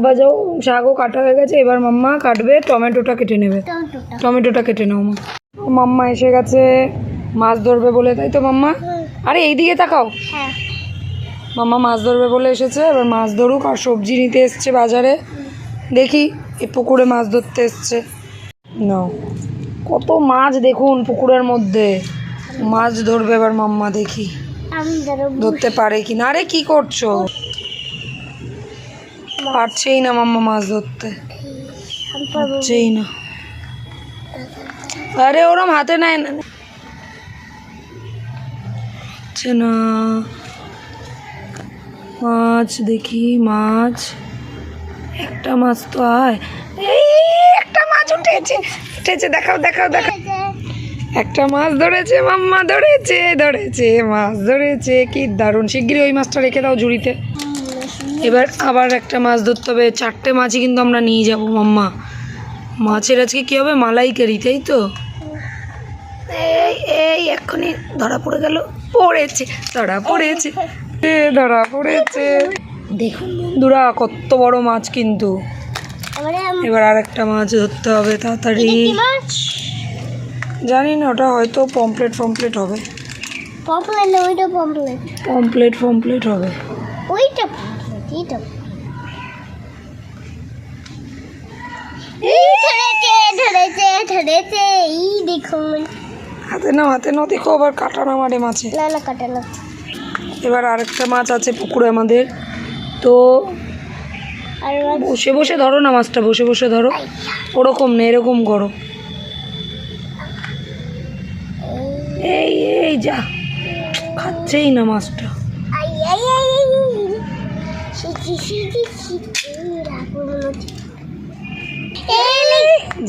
ভাজাও শাকও কাটা হয়ে গেছে, এবার মাম্মা কাটবে, টমেটোটা কেটে নেবে। টমেটোটা কেটে নাও মা। মাম্মা এসে গেছে মাছ ধরবে বলে, তাই তো মাম্মা? আরে এইদিকে তাকাও। মাম্মা মাছ ধরবে বলে এসেছে, এবার মাছ ধরুক। আর সবজি নিতে এসছে বাজারে, দেখি এই পুকুরে মাছ ধরতে এসছে। নাও কত মাছ দেখুন পুকুরের মধ্যে, মাছ ধরবে এবার মাম্মা, দেখি ধরতে পারে কি না। আরে কি করছো? পারছেই না মাম্মা মাছ ধরতে, পারছেই না। আরে ওরম হাতে নেয় না, না মাছ দেখি, মাছ একটা মাছ তো আয়, এই একটা মাছ উঠেছে, উঠেছে, দেখাও দেখাও দেখাও। একটা মাছ ধরেছে মাম্মা, ধরেছে ধরেছে মাছ ধরেছে, কি দারুণ। শিগগিরই ওই মাছটা রেখে দাও ঝুড়িতে। এবার আবার একটা মাছ ধরতে হবে, 4টে মাছই কিন্তু আমরা নিয়ে যাব মাম্মা। মাছের আজকে কী হবে, মালাইকারি, তাই তো? এই এই এক্ষুনি ধরা পড়ে গেল, পড়েছে, ধরা পড়েছে, ধরা পড়েছে। দেখুন বন্ধুরা কত বড় মাছ কিন্তু। এবার আরেকটা মাছ ধরতে হবে তাড়াতাড়ি। জানি না, ওটা হয়তো পমপ্লেট ফমপ্লেট হবে। পমপ্লেট ফমপ্লেট হবে। হাতে নাও, হাতে নাও, দেখো আবার কাটা না মারে মাছে। এবার আরেকটা মাছ আছে পুকুরে আমাদের, তো বসে বসে ধরো না মাছটা, বসে বসে ধরো, ওরকম না, এরকম করো। এই এই যা, খাচ্ছেই না মাছটা।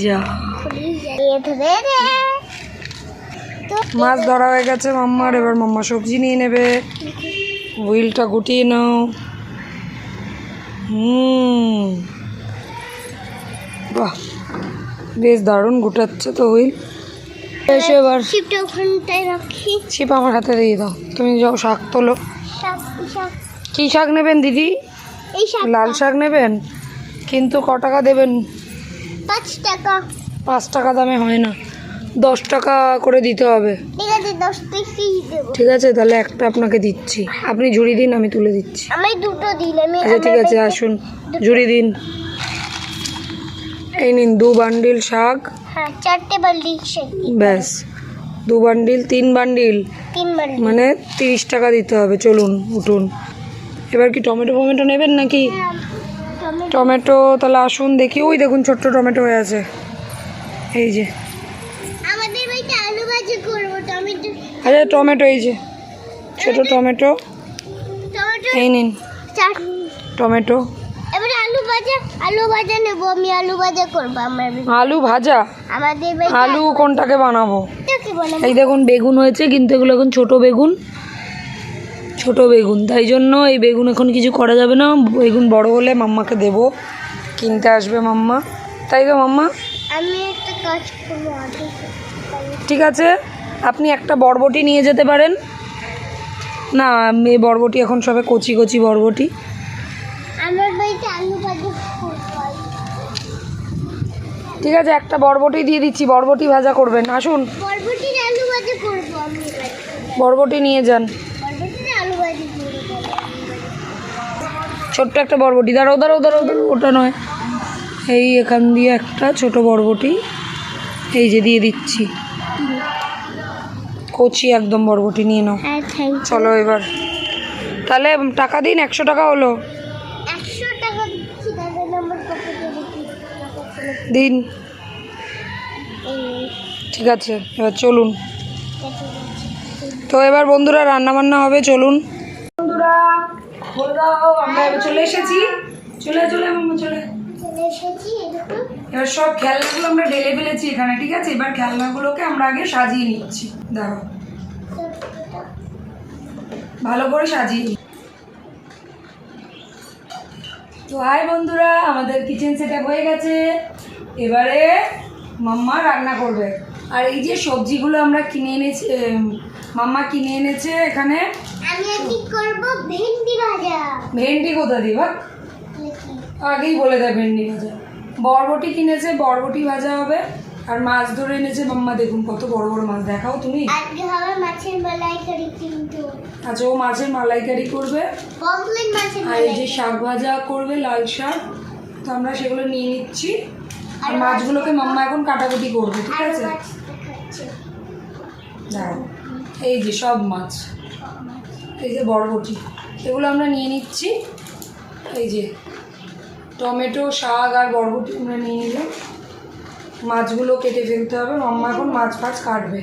যা, মাছ ধরা হয়ে গেছে মাম্মার। এবার মাম্মা সবজি নিয়ে নেবে, হুইলটা গুটিয়ে নাও। বাহ, বেশ দারুণ গুটাচ্ছে তো হুইল। এসে এবার ছিপ আমার হাতে দিয়ে দাও, তুমি যাও শাক তোলো। কি শাক নেবেন দিদি? লাল শাক নেবেন, কিন্তু ক টাকা দেবেন? 5 টাকা। 5 টাকা দামে হয় না, 10 টাকা করে দিতে হবে। ঠিক আছে, 10 টাকাই দেব। ঠিক আছে, তাহলে একটা আপনাকে দিচ্ছি, আপনি ঝুড়ি দিন, আমি তুলে দিচ্ছি। আমি দুটো দিলাম। আচ্ছা ঠিক আছে, আসুন ঝুড়ি দিন। এই নিন 2 বান্ডিল শাক। হ্যাঁ, 4টে বান্ডিল শাক। ব্যাস 2 বান্ডিল, 3 বান্ডিল, 3 বান্ডিল, মানে 30 টাকা দিতে হবে। চলুন উঠুন। এবার কি টমেটো ফমেটো নেবেন নাকি? টমেটো তাহলে আসুন দেখি, ওই দেখুন ছোট্ট টমেটো হয়ে আছে, এই যে। আমাদের বাড়িতে আলু ভাজি করব, টমেটো। আচ্ছা টমেটো, এই যে ছোট টমেটো, এই নিন টমেটো। এবারে আলু ভাজা নেব আমি, আলু ভাজা করব আমার। আলু ভাজা? আমাদের বাড়িতে আলু কোনটাকে বানাবো? কি বানাবো? এই দেখুন বেগুন হয়েছে, কিন্তু এগুলো এখন ছোট বেগুন, ছোট বেগুন, তাই জন্য এই বেগুন এখন কিছু করা যাবে না। বেগুন বড় হলে মাম্মাকে দেবো, কিনতে আসবে মাম্মা, তাই তো মাম্মা? আমি একটা কাজ করব। ঠিক আছে, আপনি একটা বরবটি নিয়ে যেতে পারেন। না, এই বরবটি এখন সবে কচি কচি বরবটি। আমার বাড়িতে আলু ভাজা করব। ঠিক আছে, একটা বরবটি দিয়ে দিচ্ছি, বরবটি ভাজা করবেন, আসুন। বরবটির আলু ভাজা করব আমি। বরবটি নিয়ে যান, বরবটির আলু ভাজা করব। ছোট্ট একটা বরবটি। দাঁড়াও দাঁড়াও দাঁড়াও দাঁড়াও, ওটা নয়, এই এখান দিয়ে একটা ছোট বরবটি, এই যে দিয়ে দিচ্ছি, কচি একদম বরবটি নিয়ে নাও। হ্যাঁ, থ্যাংক ইউ। চলো এবার তাহলে টাকা দিন, 100 টাকা হলো। 100 টাকা দিচ্ছি, দাদা নাম্বার কত করে দিন। ঠিক আছে, এবার চলুন। তো এবার বন্ধুরা রান্না বান্না হবে, চলুন বন্ধুরা। আমরা এবার চলে এসেছি, চলে চলে চলে এসেছি। এবার সব খেলনাগুলো আমরা ঢেলে ফেলেছি এখানে, ঠিক আছে? এবার খেলনাগুলোকে আমরা আগে সাজিয়ে নিচ্ছি, দাঁড়াও ভালো করে সাজিয়ে। তো হাই বন্ধুরা, আমাদের কিচেন সেটআপ হয়ে গেছে, এবারে মাম্মা রান্না করবে। আর এই যে সবজিগুলো আমরা কিনে এনেছি, মাম্মা কিনে এনেছে এখানে। আমি আজকে করব ভেন্ডি ভাজা। ভেন্ডি কোথা দিবা? আগেই বলে দেয় ভেন্ডি ভাজা। বরবটি কিনেছে, বরবটি ভাজা হবে। আর মাছ ধরে এনেছে মাম্মা, দেখুন কত বড় বড় মাছ, দেখাও তুমি। আজকে হবে মাছের মালাইকারি কিন্তু। আচ্ছা, ও মাছের মালাইকারি করবে। পমফ্রেট মাছের আর এই যে মালাইকারি। শাক ভাজা করবে, লাল শাক। তো আমরা সেগুলো নিয়ে নিচ্ছি। আর মাছগুলোকে মাম্মা এখন কাটাকুটি করবে, ঠিক আর আছে? মাছ দেখাচ্ছে। দাঁড়াও, এই যে সব মাছ, এই যে বরবটি, এগুলো আমরা নিয়ে নিচ্ছি। এই যে টমেটো, শাক আর বরবটি আমরা নিয়ে নিলাম। মাছগুলো কেটে ফেলতে হবে, মাম্মা এখন মাছ ফাছ কাটবে।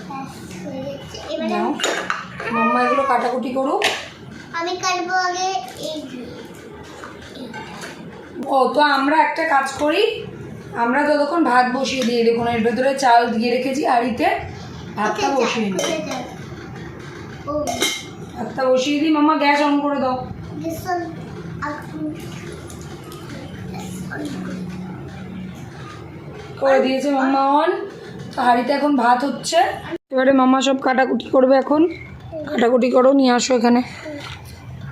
ব্যাস, হয়ে গেছে। এবারে নাও, মাম্মা এগুলো কাটাকুটি করুক। আমি কাটবো আগে এই ও তো আমরা একটা কাজ করি, আমরা ততক্ষণ ভাত বসিয়ে দিই। দেখুন এর ভেতরে চাল দিয়ে রেখেছি হাঁড়িতে, ভাতটা বসিয়ে নিই। ও ভাতটা বসিয়ে দিই, মাম্মা গ্যাস অন করে দাও। গেসন করে দিয়েছে মাম্মা অন। তো হাঁড়িতে এখন ভাত হচ্ছে। এবারে মাম্মা সব কাটাকুটি করবে। এখন কাটাকুটি করো, নিয়ে আসো এখানে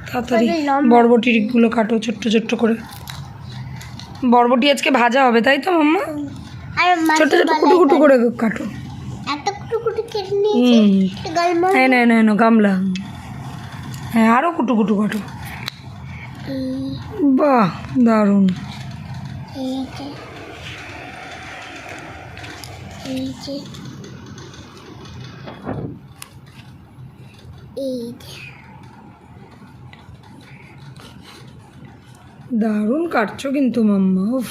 তাড়াতাড়ি। বরবটিগুলো কাটো ছোট্ট ছোট্ট করে। বরবটি আজকে ভাজা হবে, তাই তো মাম্মা? আর ছোট্ট মাছের ছোট্ট কুটু কুটু করে কাটো। একটা কুটু কুটু কেটে নিয়েছি। গলমল হ্যাঁ, না গামলা। হ্যাঁ, আরও কুটু কুটু কাটো। বাহ, দারুণ। এই যে এই যে এই যে দারুণ কাটছো কিন্তু মাম্মা। উফ,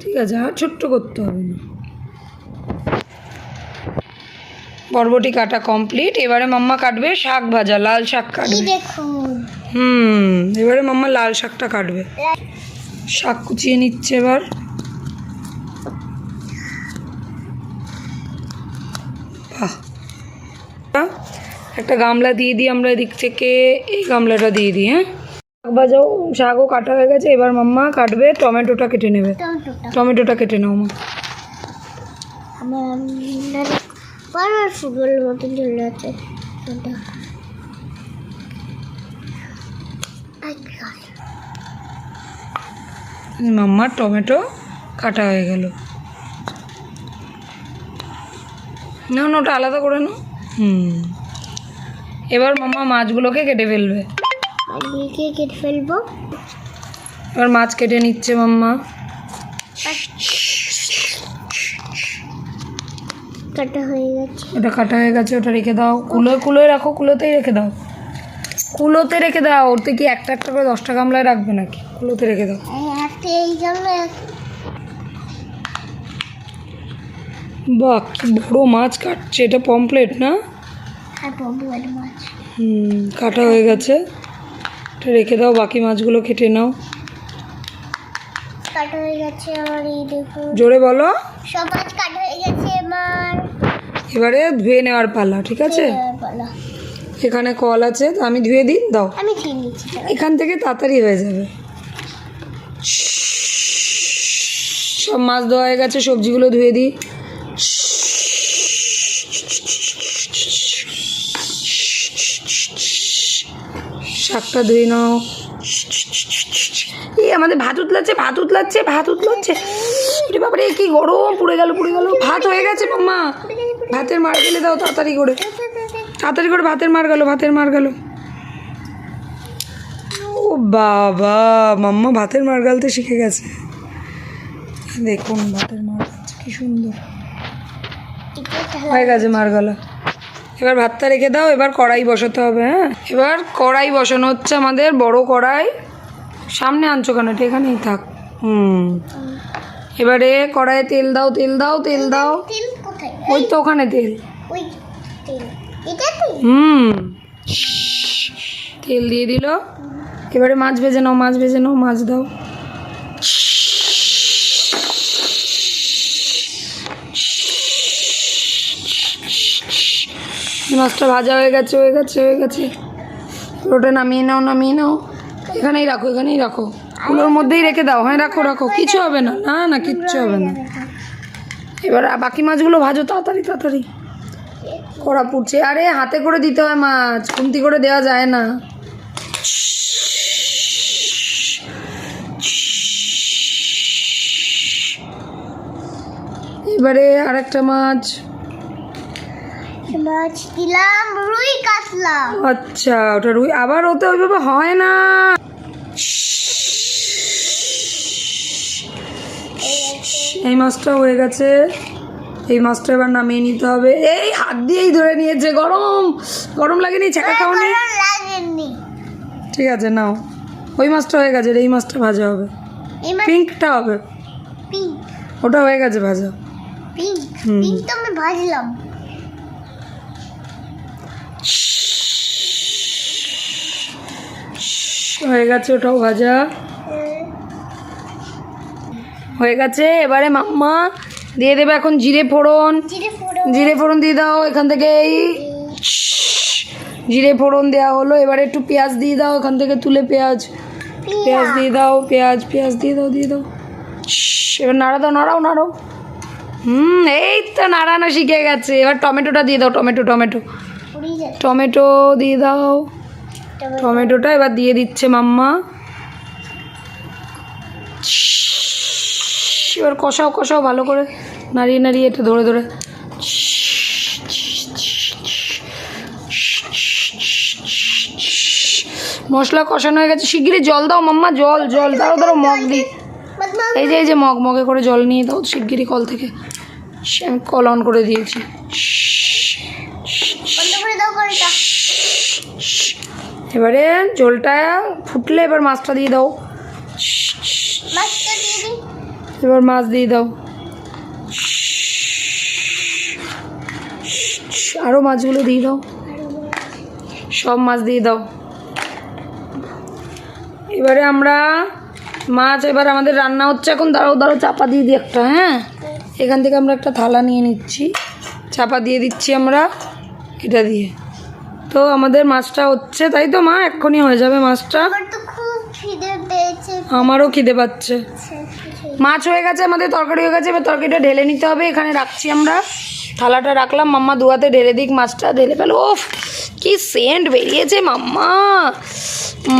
ঠিক আছে, আর ছোট্ট করতে হবে না। বরবটি কাটা কমপ্লিট। এবারে মাম্মা কাটবে শাক ভাজা, লাল শাক এই কাটবে। দেখুন এবারে মাম্মা লাল শাকটা কাটবে। শাক কুচিয়ে নিচ্ছে এবার। বাহ, একটা গামলা দিয়ে দিই আমরা এদিক থেকে, এই গামলাটা দিয়ে দিই। হ্যাঁ, শাক ভাজাও, শাকও কাটা হয়ে গেছে। এবার মাম্মা কাটবে, টমেটোটা কেটে নেবে। টমেটোটা টমেটোটা কেটে নাও মা। আমার পাওয়ারফুল মতন চলে আছে ওটা। মাম্মার টমেটো কাটা হয়ে গেল। না, ওটা আলাদা করে নাও। এবার মাম্মা মাছগুলোকে কেটে ফেলবে। মাছগুলোকে কেটে ফেলবো। এবার মাছ কেটে নিচ্ছে মাম্মা। কাটা হয়ে গেছে। ওটা কাটা হয়ে গেছে, ওটা রেখে দাও। কুলোয় রাখো, কুলোতেই রেখে দাও। কুলোতে রেখে দাও। ওতে কি একটা একটা করে 10টা গামলায় রাখবে নাকি? কুলোতে রেখে দাও। একটা এই জন্য বাহ, কি বড় মাছ কাটছে। এটা পমপ্লেট না? আর পমফ্রেট মাছ কাটা হয়ে গেছে। এটা রেখে দাও, বাকি মাছগুলো কেটে নাও। কাটা হয়ে গেছে আমার। এই দেখুন জোরে বলো। সব মাছ কাটা হয়ে গেছে আমার। এবারে ধুয়ে নেওয়ার পালা, ঠিক আছে? বলো, এখানে কল আছে, তো আমি ধুয়ে দিই, দাও। আমি খেয়ে নিচ্ছি। এখান থেকে তাড়াতাড়ি হয়ে যাবে। সব মাছ ধোয়া হয়ে গেছে, সবজিগুলো ধুয়ে দিই। শাকটা ধুয়ে নাও। এই আমাদের ভাত উতলাচ্ছে। আরে বাবারে, কি গরম! পুড়ে গেল। ভাত হয়ে গেছে মাম্মা। ভাতের মার গেলে দাও তাড়াতাড়ি করে ভাতের মার গেল। ও বাবা, মাম্মা ভাতের মার গালতে শিখে গেছে। দেখুন ভাতের মার গালছে, কি সুন্দর হয়ে গেছে মার গালা। এবার ভাতটা রেখে দাও। এবার কড়াই বসাতে হবে। হ্যাঁ, এবার কড়াই বসানো হচ্ছে আমাদের, বড় কড়াই। সামনে আনছো কেন? এটা এখানেই থাক। এবারে কড়াইয়ে তেল দাও। তেল কোথায়? ওই তো ওখানে তেল। ওই তেল এটা তো তেল দিয়ে দিল। এবারে মাছ ভেজে নাও। মাছ দাও। মাছটা ভাজা হয়ে গেছে। ওটা নামিয়ে নাও, নামিয়ে নাও। এখানেই রাখো, এখানেই রাখো, কুলোর মধ্যেই রেখে দাও। হ্যাঁ রাখো রাখো, কিছু হবে না, না না কিচ্ছু হবে না। এবার বাকি মাছগুলো ভাজো তাড়াতাড়ি তাড়াতাড়ি। কড়া পুড়ছে। আরে হাতে করে দিতে হয় মাছ, খুন্তি করে দেওয়া যায় না। এবারে আর একটা মাছ। মাছ দিলাম, রুই কাতলা। আচ্ছা ওটা রুই, আবার ওতে ওইভাবে হয় না। এই মাছটা হয়ে গেছে, এই মাছটা এবার নামিয়ে নিতে হবে। এই হাত দিয়েই ধরে নিয়েছে, গরম গরম লাগেনি, ছেঁকা খাওনি? লাগেনি। ঠিক আছে নাও, ওই মাছটা হয়ে গেছে, এই মাছটা ভাজা হবে। এই মাছ পিঙ্কটা হবে, পিঙ্ক, ওটা হয়ে গেছে ভাজা। পিঙ্ক হুম। পিঙ্ক তো আমি ভাজলাম। হয়ে গেছে ওটাও ভাজা হয়ে গেছে। এবারে মাম্মা দিয়ে দেবে এখন জিরে ফোড়ন। জিরে ফোড়ন, জিরে ফোড়ন দিয়ে দাও এখান থেকে। এই জিরে ফোড়ন দেওয়া হলো, এবারে একটু পেঁয়াজ দিয়ে দাও এখান থেকে তুলে। পেঁয়াজ পেঁয়াজ দিয়ে দাও, পেঁয়াজ পেঁয়াজ দিয়ে দাও, দিয়ে দাও। এবার নাড়া দাও, নাড়াও নাড়াও। এই তো নাড়ানো শিখে গেছে। এবার টমেটোটা দিয়ে দাও, টমেটো টমেটো পুড়িয়ে যাচ্ছে। টমেটো দিয়ে দাও। টমেটোটা এবার দিয়ে দিচ্ছে মাম্মা। এবার কষাও কষাও ভালো করে, নাড়িয়ে নাড়িয়ে এটা ধরে ধরে। মশলা কষানো হয়ে গেছে, শিগগিরই জল দাও মাম্মা, জল জল দাও, ধরো মগ দিই। এই যে এই যে মগ মগে করে জল নিয়ে দাও শিগগিরই কল থেকে। আমি কল অন করে দিয়েছি। বন্ধ করে দাও কলটা। এবারে জলটা ফুটলে এবার মাছটা দিয়ে দাও। মাছটা দিয়ে দিই। এবার মাছ দিয়ে দাও, আরও মাছগুলো দিয়ে দাও, সব মাছ দিয়ে দাও। এবারে আমরা মাছ, এবার আমাদের রান্না হচ্ছে এখন। দাঁড়াও দাঁড়াও, চাপা দিয়ে দিই একটা। হ্যাঁ এখান থেকে আমরা একটা থালা নিয়ে নিচ্ছি, চাপা দিয়ে দিচ্ছি আমরা এটা দিয়ে। তো আমাদের মাছটা হচ্ছে, তাই তো মা? এক্ষুনি হয়ে যাবে মাছটা। আমার তো খুব খিদে পেয়েছে। আমারও খিদে পাচ্ছে। মাছ হয়ে গেছে, আমাদের তরকারি হয়ে গেছে। এবার তরকারিটা ঢেলে নিতে হবে। এখানে রাখছি আমরা, থালাটা রাখলাম। মাম্মা দুয়াতে ঢেলে দিক, মাছটা ঢেলে ফেলো। ওফ কি সেন্ট বেরিয়েছে মাম্মা,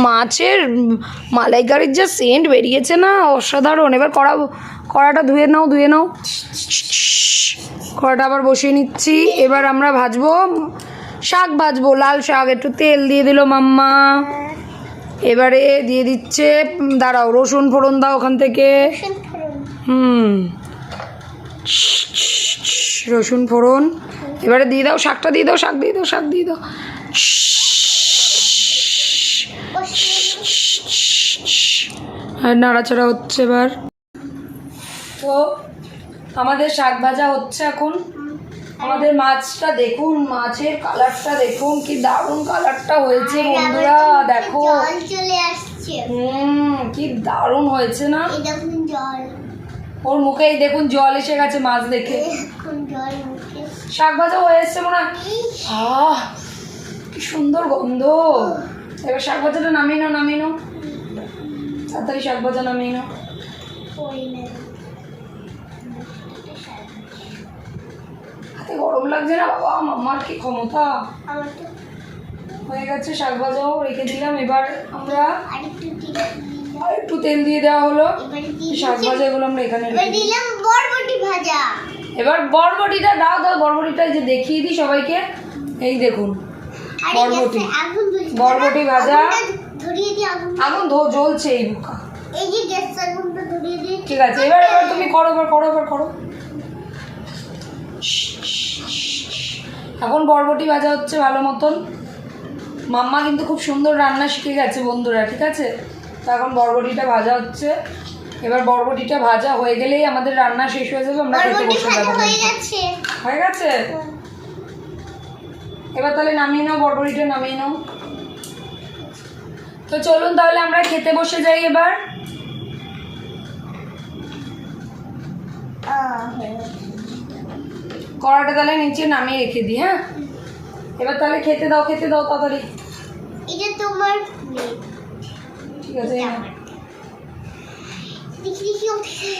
মাছের মালাইকারির যা সেন্ট বেরিয়েছে না, অসাধারণ। এবার কড়াটা ধুয়ে নাও, ধুয়ে নাও। কড়াটা আবার বসিয়ে নিচ্ছি। এবার আমরা ভাজবো শাক, ভাজবো লাল শাক। একটু তেল দিয়ে দিল মাম্মা। এবারে দিয়ে দিচ্ছে, দাঁড়াও, রসুন ফোড়ন দাও ওখান থেকে। রসুন ফোড়ন এবারে দিয়ে দাও, শাকটা দিয়ে দাও, শাক দিয়ে দাও, শাক দিয়ে দাও। আর নাড়াচাড়া হচ্ছে এবার। তো আমাদের শাক ভাজা হচ্ছে এখন। আমাদের মাছটা দেখুন, মাছের কালারটা দেখুন, কি দারুণ কালারটা হয়েছে বন্ধুরা, দেখো। জল চলে আসছে। কি দারুণ হয়েছে না? এই দেখুন জল, ওর মুখেই দেখুন জল এসে গেছে মাছ দেখে। এখন জল মুখে। শাক ভাজা হয়ে এসছে মনে হয়। কি সুন্দর গন্ধ। এবার শাক ভাজাটা নামিয়ে নাও, নামিয়ে নাও তাড়াতাড়ি, শাক ভাজা নামিয়ে নাও। হাতে গরম লাগছে না বাবা, মাম্মার কি ক্ষমতা। আমার তো হয়ে গেছে, শাক ভাজাও রেখে দিলাম। এবার আমরা আরেকটু দিই। আর একটু তেল দিয়ে দেওয়া হলো। এবারে দিয়ে শাক ভাজা এগুলো আমরা এখানে এবার রেখে দিই। দিলাম বরবটি ভাজা। এবার বরবটিটা দাও, দাও বরবটিটা, যে দেখিয়ে দিই সবাইকে। এই দেখুন আরে বরবটি, গ্যাসে আগুন জ্বলছে। বরবটি ভাজা। আগুনটা ধরিয়ে দিই। আগুন জ্বলছে এই বুকা। এই যে গ্যাস আগুনটা ধরিয়ে দিই। ঠিক আছে, এবার এবার তুমি করো, এবার করো, এবার করো। এখন বরবটি ভাজা হচ্ছে ভালো মতন। মাম্মা কিন্তু খুব সুন্দর রান্না শিখে গেছে বন্ধুরা, ঠিক আছে? তো এখন বরবটিটা ভাজা হচ্ছে। এবার বরবটিটা ভাজা হয়ে গেলেই আমাদের রান্না শেষ হয়ে যাবে, আমরা খেতে বরবটি বসে ভাজা যাবো। হয়ে গেছে। হয়ে গেছে, এবার তাহলে নামিয়ে নাও, বরবটিটা নামিয়ে নাও। তো চলুন তাহলে আমরা খেতে বসে যাই এবার। কড়াটা তাহলে নিচে নামিয়ে রেখে দিই। হ্যাঁ এবার তাহলে খেতে দাও, খেতে দাও তাড়াতাড়ি। এটা তোমার প্লেট। ঠিক আছে দেখি দেখি ওঠে।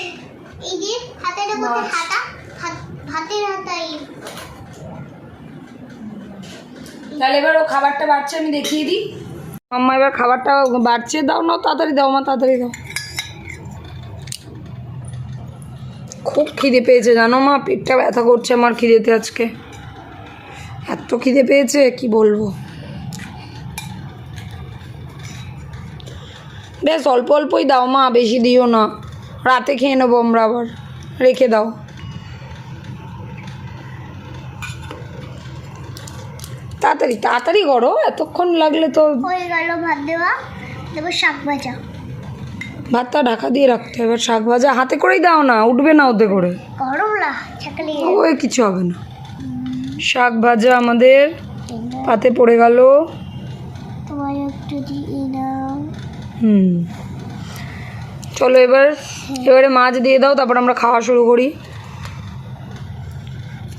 এই যে হাতের মধ্যে মাছ। হাতের হাতাই। তাহলে এবার ও খাবারটা বাড়ছে, আমি দেখিয়ে দিই। মাম্মা এবার খাবারটা বাড়ছে, দাও না তাড়াতাড়ি দাও মা, তাড়াতাড়ি দাও। খুব খিদে পেয়েছে জানো মা, পেটটা ব্যথা করছে আমার খিদেতে আজকে, এত খিদে পেয়েছে কি বলবো। বেশ অল্প অল্পই দাও মা, বেশি দিও না, রাতে খেয়ে নেবো আমরা, আবার রেখে দাও। তাড়াতাড়ি তাড়াতাড়ি করো, এতক্ষণ লাগলে তো। হয়ে গেল ভাত দেওয়া, দেবো শাক ভাজা। ভাতটা ঢাকা দিয়ে রাখতে হবে, এবার শাক ভাজা হাতে করেই দাও না, উঠবে না ওতে করে। গরম না ছাকালি। ওই কিছু হবে না। শাক ভাজা আমাদের পাতে পড়ে গেল। তোমার একটু দিয়ে দাও। চলো এবারে মাছ দিয়ে দাও, তারপর আমরা খাওয়া শুরু করি।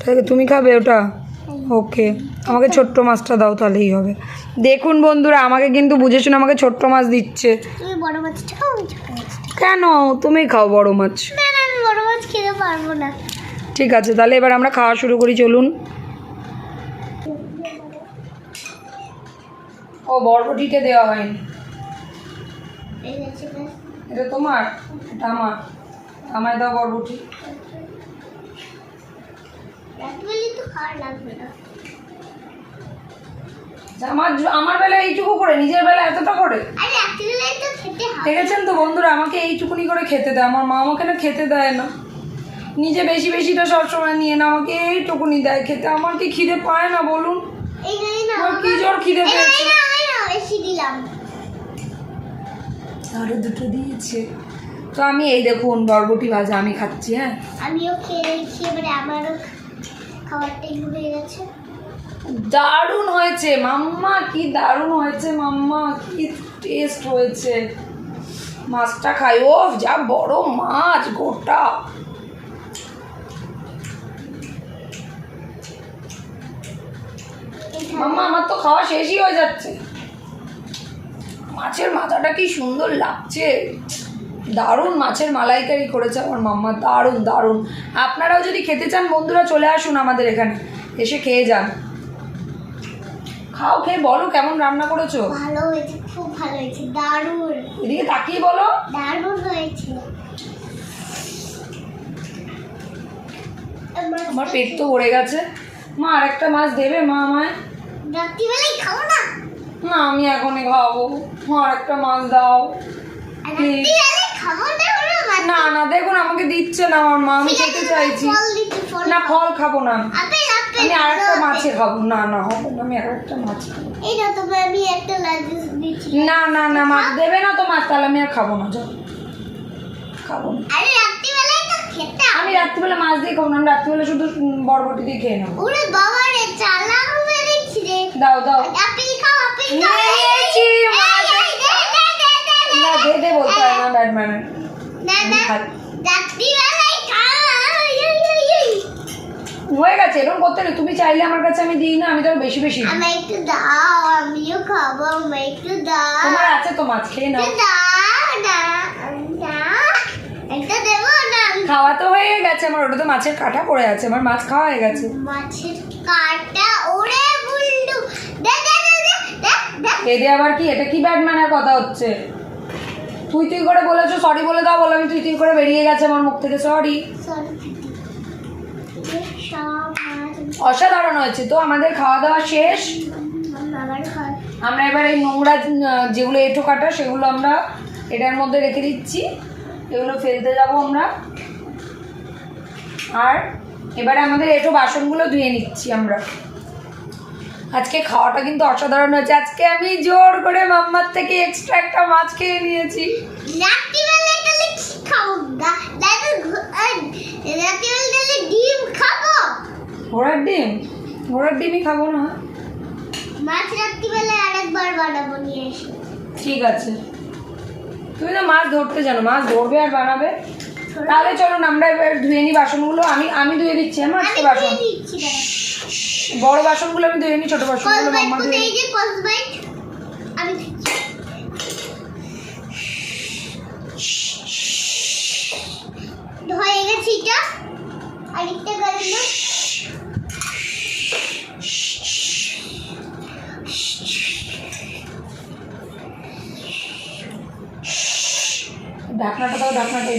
তাহলে তুমি খাবে ওটা? ওকে, আমাকে ছোট্ট মাছটা দাও তাহলেই হবে। দেখুন বন্ধুরা, আমাকে কিন্তু বুঝে শুনে আমাকে ছোট্ট মাছ দিচ্ছে। তুমি বড় মাছটা খাও, আমি ছোট মাছটা। কেন তুমি খাও বড় মাছ? না না, আমি বড় মাছ খেতে পারবো না। ঠিক আছে, তাহলে এবার আমরা খাওয়া শুরু করি, চলুন। ও বরবটিতে দেওয়া হয়নি, এই হচ্ছে ব্যাস। এটা তোমার, এটা আমার। আমায় দাও বরবটি। রাত্রিবেলা তো খাওয়ার লাগবে না। আমার বেলায় এইটুকু করে, নিজের বেলা এতটা করে। আরে রাত্রিবেলায় তো খেতে হয়। দেখেছেন তো বন্ধুরা, আমাকে এইটুকুনি করে খেতে দেয়, আমার মা আমাকে না খেতে দেয় না, নিজে বেশি বেশিটা সবসময় নিয়ে না, আমাকে এইটুকুনি দেয় খেতে। আমার কি খিদে পায় না বলুন? এই না আমার কি জোর খিদে পেয়েছে। বেশি দিলাম। আরো দুটো দিয়েছে তো। আমি এই দেখুন বরবটি ভাজা আমি খাচ্ছি। হ্যাঁ, আমিও খেয়ে নিয়েছি, এবারে আমারও খাবারটাই হয়ে গেছে। দারুণ হয়েছে মাম্মা, কি দারুণ হয়েছে মাম্মা, কি টেস্ট হয়েছে। মাছটা খাই, ও যা বড় মাছ, গোটা। মাম্মা আমার তো খাওয়া শেষই হয়ে যাচ্ছে। মাছের মাথাটা কি সুন্দর লাগছে, দারুণ মাছের মালাইকারি করেছে আমার মাম্মা, দারুণ দারুণ। আপনারাও যদি খেতে চান বন্ধুরা, চলে আসুন আমাদের এখানে, এসে খেয়ে যান। খাও, খেয়ে বলো কেমন রান্না করেছো। ভালো হয়েছে, খুব ভালো হয়েছে, দারুণ। এদিকে তাকিয়ে বলো। দারুণ হয়েছে। আমার পেট তো ভরে গেছে। মা আর একটা মাছ দেবে মা আমায়? রাত্রিবেলায় খাবো না। না আমি এখনই খাবো, মা আর একটা মাছ দাও। রাত্রিবেলায় খাবো না কোনো মাছ। না না দেখুন আমাকে দিচ্ছে না আমার মা, আমি খেতে চাইছি। ফল দিচ্ছি, ফল না ফল খাবো না, আপেল আপেল। আমি আর একটা মাছে খাবো। না না হবে না, আমি আর একটা মাছ খাবো। এই না, তবে আমি একটা লাইসেন্স দিচ্ছি। না না না মাছ দেবে না তো, মাছ তাহলে আমি আর খাবো না, যাও খাবো না। আরে রাত্রিবেলায় তো খেতে হবে। আমি রাত্রিবেলা মাছ দিয়ে খাবো না, আমি রাত্রিবেলা শুধু বরবটি দিয়ে খেয়ে নেবো। ওরে বাবা রে, চালাক হয়ে দেখছি রে। দাও দাও। আপেল খাও, আপেল খাও। নিয়েছি, মাছ। না দে দে বলতে হয় না, ব্যাটম্যান। না না, রাত্রিবেলায় খাও। হয়ে গেছে, এরকম করতে নেই। তুমি চাইলে আমার কাছে আমি দিই না, আমি তো আরো বেশি বেশি দিই। আমায় একটু দাও, আমিও খাবো। আমায় একটু দাও। তোমার আছে তো মাছ, খেয়ে নাও। একটু দাও না, না একটা দেবো না। খাওয়া তো হয়ে গেছে আমার, ওটা তো মাছের কাঁটা পড়ে আছে, আমার মাছ খাওয়া হয়ে গেছে। মাছের কাঁটা, ওরে বুল্লু, দে দে দে দে দে দে। এদের আবার কি, এটা কি ব্যাটম্যানের কথা হচ্ছে? তুই তুই করে বলেছো, সরি বলে দাও। বলে আমি তুই তুই করে বেরিয়ে গেছে আমার মুখ থেকে, সরি। সরি। সব মাছ অসাধারণ হয়েছে তো, আমাদের খাওয়া দাওয়া শেষ। আবার খাই। আমরা এবার এই নোংরা যেগুলো এঁটো কাটা সেগুলো আমরা এটার মধ্যে রেখে দিচ্ছি, এগুলো ফেলতে যাব আমরা। আর এবারে আমাদের এঁটো বাসনগুলো ধুয়ে নিচ্ছি আমরা। আজকে খাওয়াটা কিন্তু অসাধারণ হয়েছে। আজকে আমি জোর করে মাম্মার থেকে এক্সট্রা একটা মাছ খেয়ে নিয়েছি। রাত্রিবেলায় তাহলে কি খাবো? রাত্রিবেলায় তাহলে ডিম খাবো। ঘোড়ার ডিম? ঘোড়ার ডিমই খাবো না। মাছ রাত্রিবেলায় আরেকবার বানাবো, নিয়ে এসে। ঠিক আছে, তুমি তো মাছ ধরতে জানো, মাছ ধরবে আর বানাবে। তাহলে চলুন আমরা এবার ধুয়ে নিই বাসনগুলো। আমি ধুয়ে দিচ্ছি। আমার আজকে আমি বাসন, দিয়ে দিচ্ছি। বড় বাসনগুলো আমি ধুয়ে নিই, ছোট বাসনগুলো মাম্মা ধুয়ে এই যে কসবাইট। ঢাকনাটা দাও, ঢাকনাটা।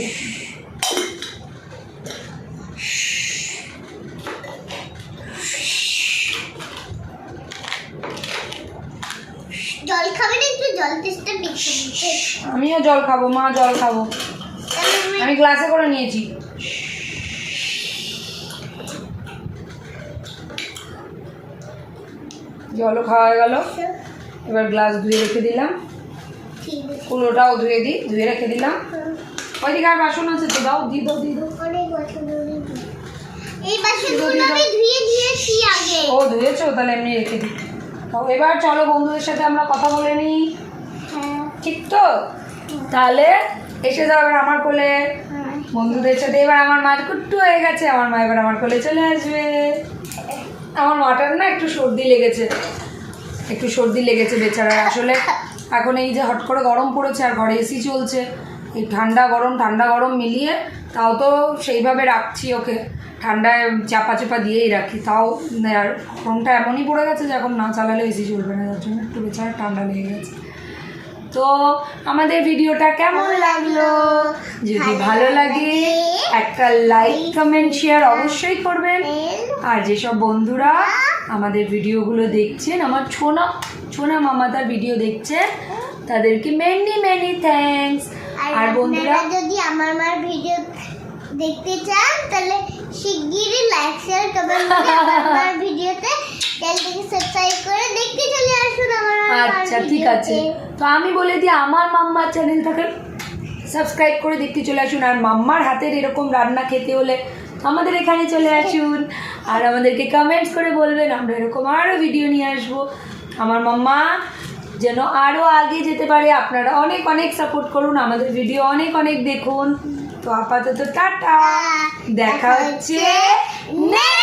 জল খাবে না? একটু জল টেস্টটা দেখতে। আমিও জল খাবো মা, জল খাবো। আমি গ্লাসে করে নিয়েছি। জলও খাওয়া হয়ে গেল। এবার গ্লাস ধুয়ে রেখে দিলাম, কুলোটাও ধুয়ে দিই, ধুয়ে রেখে দিলাম। ওইদিকে আর বাসন আছে তো, দাও, দিয়ে দাও, দিয়ে দাও। অনেক বাসন, এই বাসনগুলো আমি ধুয়ে দিয়েছি আগে। ও ধুয়েছো, তাহলে এমনি রেখে দিই। তো এবার চলো বন্ধুদের সাথে আমরা কথা বলে নিই, ঠিক তো? তাহলে এসে যাও এবার আমার কোলে বন্ধুদের সাথে। এবার আমার মা কুট্টু হয়ে গেছে, আমার মা এবার আমার কোলে চলে আসবে। আমার মাটার না একটু সর্দি লেগেছে, একটু সর্দি লেগেছে বেচারা। আসলে এখন এই যে হট করে গরম পড়েছে আর ঘরে এসি চলছে, এই ঠান্ডা গরম মিলিয়ে তাও তো সেইভাবে রাখছি ওকে, ঠান্ডায় চাপা চাপা দিয়েই রাখি, তাও আর গরমটা এমনই পড়ে গেছে যে এখন না চালালে এসি চলবে না, যার জন্য একটু বেচারা ঠান্ডা লেগে গেছে। তো আমাদের ভিডিওটা কেমন লাগলো? যদি ভালো লাগে একটা লাইক কমেন্ট শেয়ার অবশ্যই করবেন। আর যেসব বন্ধুরা আমাদের ভিডিওগুলো দেখছেন, আমার ছোনা মামাদার ভিডিও দেখছেন, তাদেরকে মেনি থ্যাঙ্কস। আর বন্ধুরা যদি আমার মার ভিডিও দেখতে চান তাহলে শিগগিরই লাইক শেয়ার কমেন্ট করে আমার ভিডিওতে চ্যানেলটাকে সাবস্ক্রাইব করে দেখতে চলে আসুন আমার। আচ্ছা ঠিক আছে, তো আমি বলে দিই আমার মাম্মার চ্যানেলটাকে সাবস্ক্রাইব করে দেখতে চলে আসুন। আর মাম্মার হাতের এরকম রান্না খেতে হলে আমাদের এখানে চলে আসুন, আর আমাদেরকে কমেন্টস করে বলবেন, আমরা এরকম আরও ভিডিও নিয়ে আসবো। আমার মাম্মা যেন আরও আগে যেতে পারে, আপনারা অনেক সাপোর্ট করুন, আমাদের ভিডিও অনেক দেখুন। তো আপাতত টাটা, দেখা হচ্ছে নেক্সট